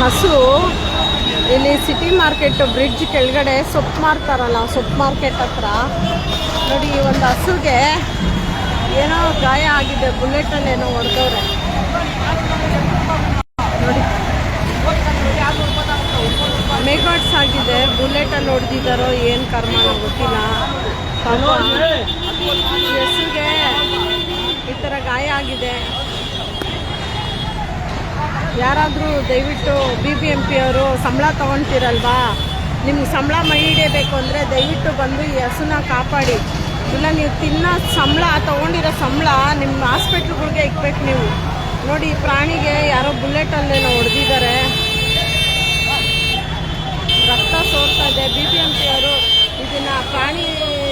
ಹಸು ಇಲ್ಲಿ city market bridge ಕೆಳಗಡೆ ಸೊಪ್ಪು ಮಾರ್ತಾರಲ್ಲ, ಸೊಪ್ಪು ಮಾರ್ಕೆಟ್ ಹತ್ರ ನೋಡಿ. ಒಂದು ಹಸುಗೆ ಏನೋ ಗಾಯ ಆಗಿದೆ, ಬುಲೆಟಲ್ಲಿ ಏನೋ ಹೊಡೆದವ್ರೆ ನೋಡಿ. ಮೇಗಾಟ್ಸ್ ಆಗಿದೆ, ಬುಲೆಟಲ್ಲಿ ಹೊಡೆದಿದ್ದಾರೋ ಏನು ಕರ್ಮನೋ ಗೊತ್ತಿಲ್ಲ. ಹಸುಗೆ ಈ ಥರ ಗಾಯ ಆಗಿದೆ. ಯಾರಾದರೂ ದಯವಿಟ್ಟು BBMP ಅವರು ಸಂಬಳ ತೊಗೊಳ್ತೀರಲ್ವಾ, ನಿಮ್ಗೆ ಸಂಬಳ ಮೈಡೇಬೇಕು ಅಂದರೆ ದಯವಿಟ್ಟು ಬಂದು ಈ ಹಸುನ ಕಾಪಾಡಿ. ಇಲ್ಲ ನೀವು ತಿನ್ನೋ ಸಂಬಳ, ತೊಗೊಂಡಿರೋ ಸಂಬಳ ನಿಮ್ಮ ಹಾಸ್ಪಿಟ್ಲ್ಗಳಿಗೆ ಇಕ್ಬೇಕು ನೀವು. ನೋಡಿ, ಈ ಪ್ರಾಣಿಗೆ ಯಾರೋ ಬುಲೆಟಲ್ಲೇನೋ ಹೊಡೆದಿದ್ದಾರೆ, ರಕ್ತ ಸೋರ್ತಾ ಇದೆ. BBMP ಅವರು ಇದನ್ನು, ಪ್ರಾಣಿ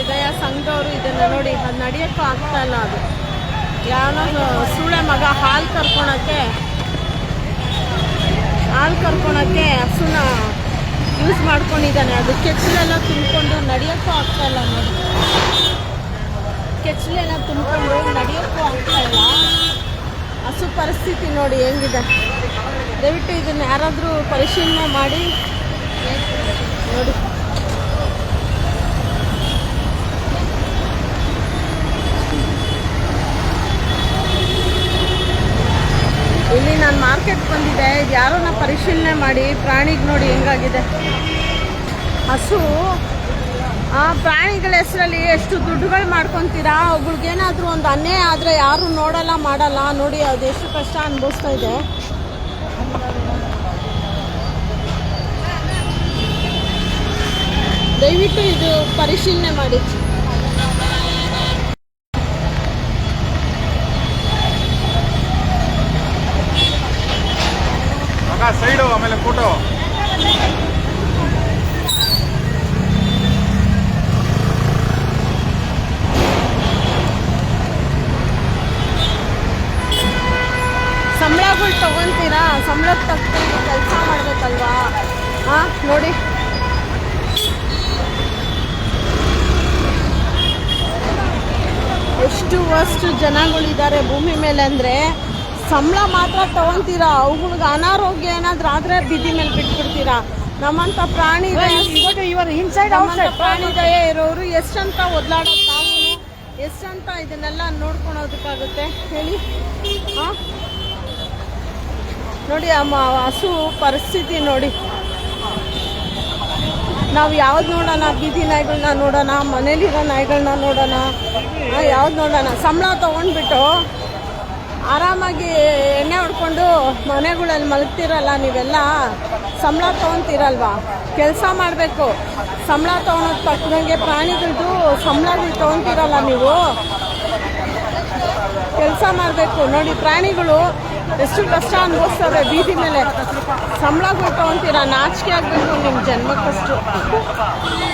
ದಯಾ ಸಂಘದವರು ಇದನ್ನು ನೋಡಿ, ಅದು ನಡೆಯೋಕ್ಕೂ ಆಗ್ತಾಯಿಲ್ಲ. ಅದು ಯಾವನೋ ಸೂಳೆ ಮಗ ಹಾಲು ಕರ್ಕೊಳಕ್ಕೆ ಹಸುನ ಯೂಸ್ ಮಾಡ್ಕೊಂಡಿದ್ದಾನೆ. ಅದು ಕೆಚ್ಚಲೆಲ್ಲ ತುಂಬಿಕೊಂಡು ನಡೆಯೋಕ್ಕೂ ಆಗ್ತಾಯಿಲ್ಲ ನೋಡಿ. ಕೆಚ್ಚಲೆಲ್ಲ ತುಂಬಿಕೊಂಡು ನಡೆಯೋಕ್ಕೂ ಆಗ್ತಾಯಿಲ್ಲ. ಹಸು ಪರಿಸ್ಥಿತಿ ನೋಡಿ ಹೆಂಗಿದೆ. ದಯವಿಟ್ಟು ಇದನ್ನು ಯಾರಾದರೂ ಪರಿಶೀಲನೆ ಮಾಡಿ ನೋಡಿ. ಇಲ್ಲಿ ನಾನು ಮಾರ್ಕೆಟ್ ಬಂದಿದ್ದೆ, ಇದು ಯಾರನ್ನ ಪರಿಶೀಲನೆ ಮಾಡಿ. ಪ್ರಾಣಿಗೆ ನೋಡಿ ಹೆಂಗಾಗಿದೆ ಹಸು. ಆ ಪ್ರಾಣಿಗಳ ಹೆಸರಲ್ಲಿ ಎಷ್ಟು ದುಡ್ಡುಗಳು ಮಾಡ್ಕೊತೀರಾ. ಒಬ್ಳಿಗೇನಾದರೂ ಒಂದು ಅನ್ಯಾಯ ಆದರೆ ಯಾರು ನೋಡಲ್ಲ, ಮಾಡಲ್ಲ. ನೋಡಿ ಅದು ಎಷ್ಟು ಕಷ್ಟ ಅನುಭವಿಸ್ತಾ ಇದೆ. ದಯವಿಟ್ಟು ಇದು ಪರಿಶೀಲನೆ ಮಾಡಿ. ಸೈಡು ಆಮೇಲೆ ಫೋಟೋ. ಸಂಬಳಗಳು ತಗೊಂತೀರಾ, ಸಂಬಳಕ್ಕೆ ತಕ್ಕಂಗೆ ಕೆಲಸ ಮಾಡಬೇಕಲ್ವಾ. ನೋಡಿ ಎಷ್ಟು ಜನಗಳಿದ್ದಾರೆ ಭೂಮಿ ಮೇಲೆ. ಅಂದರೆ ಸಂಬಳ ಮಾತ್ರ ತೊಗೊತೀರಾ, ಅವುಗಳಿಗೆ ಅನಾರೋಗ್ಯ ಏನಾದರೂ ಆದರೆ ಬೀದಿ ಮೇಲೆ ಬಿಟ್ಬಿಡ್ತೀರಾ. ನಮ್ಮಂಥ ಪ್ರಾಣಿ ದಯೆ ಇರೋರು ಎಷ್ಟಂತ ಒದ್ಲಾಡೋದು, ನಾವು ಎಷ್ಟಂತ ಇದನ್ನೆಲ್ಲ ನೋಡ್ಕೊಳೋದಕ್ಕಾಗುತ್ತೆ ಹೇಳಿ. ನೋಡಿ ಆ ಹಸು ಪರಿಸ್ಥಿತಿ ನೋಡಿ. ನಾವು ಯಾವ್ದು ನೋಡೋಣ, ಬೀದಿ ನಾಯಿಗಳನ್ನ ನೋಡೋಣ, ಮನೇಲಿರೋ ನಾಯಿಗಳನ್ನ ನೋಡೋಣ, ಯಾವ್ದು ನೋಡೋಣ. ಸಂಬಳ ತೊಗೊಂಡ್ಬಿಟ್ಟು ಆರಾಮಾಗಿ ಎಣ್ಣೆ ಹೊಡ್ಕೊಂಡು ಮನೆಗಳಲ್ಲಿ ಮಲಗ್ತಿರಲ್ಲ ನೀವೆಲ್ಲ. ಸಂಬಳ ತೊಗೊತೀರಲ್ವಾ, ಕೆಲಸ ಮಾಡಬೇಕು. ಸಂಬಳ ತೊಗೊಳೋದು ತಕ್ಕಂಗೆ ಪ್ರಾಣಿಗಳದ್ದು ಸಂಬಳಗಳು ತೊಗೊತೀರಲ್ಲ ನೀವು, ಕೆಲಸ ಮಾಡಬೇಕು. ನೋಡಿ ಪ್ರಾಣಿಗಳು ಎಷ್ಟು ಕಷ್ಟ ಅನುಭವಿಸ್ತವೆ ಬೀದಿ ಮೇಲೆ. ಸಂಬಳಗಳು ತೊಗೊತೀರ, ನಾಚಿಕೆ ಆಗಬೇಕು ನಿಮ್ಮ ಜನ್ಮಕ್ಕಷ್ಟು.